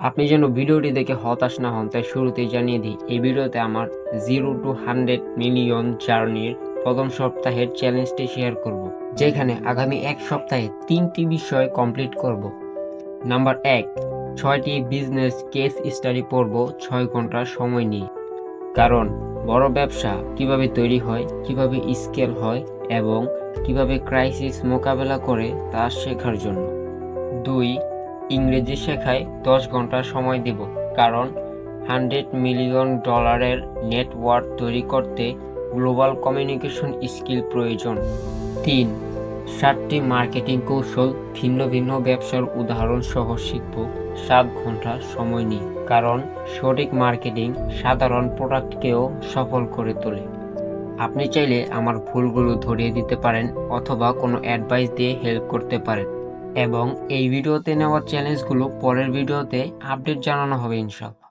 আপনি যেন ভিডিওটি দেখে হতাশ না হন, তাই শুরুতেই জানিয়ে দিই, এই ভিডিওতে আমার 0 to 100 মিলিয়ন জার্নির প্রথম সপ্তাহের চ্যালেঞ্জটি শেয়ার করব, যেখানে আগামী এক সপ্তাহে 3টি বিষয় কমপ্লিট করব। নাম্বার 1, 6টি বিজনেস কেস স্টাডি পড়ব 6 ঘন্টা সময় নিয়ে। কারণ বড় ব্যবসা কিভাবে তৈরি হয়, কিভাবে স্কেল হয় এবং কিভাবে ক্রাইসিস মোকাবেলা করে তা শেখার জন্য। 2, ইংরেজি শেখায় 10 ঘন্টা সময় দেব, কারণ $100 মিলিয়ন নেটওয়ার্ক তৈরি করতে গ্লোবাল কমিউনিকেশন স্কিল প্রয়োজন। 3, 7টি মার্কেটিং কৌশল ভিন্ন ভিন্ন ব্যবসার উদাহরণ সহ শিখব 7 ঘন্টা সময় নিয়ে, কারণ সঠিক মার্কেটিং সাধারণ প্রোডাক্টকেও সফল করে তোলে। আপনি চাইলে আমার ভুলগুলো ধরিয়ে দিতে পারেন অথবা কোনো অ্যাডভাইস দিয়ে হেল্প করতে পারেন, এবং এই ভিডিওতে নেওয়া চ্যালেঞ্জগুলো পরের ভিডিওতে আপডেট জানানো হবে ইনশাআল্লাহ।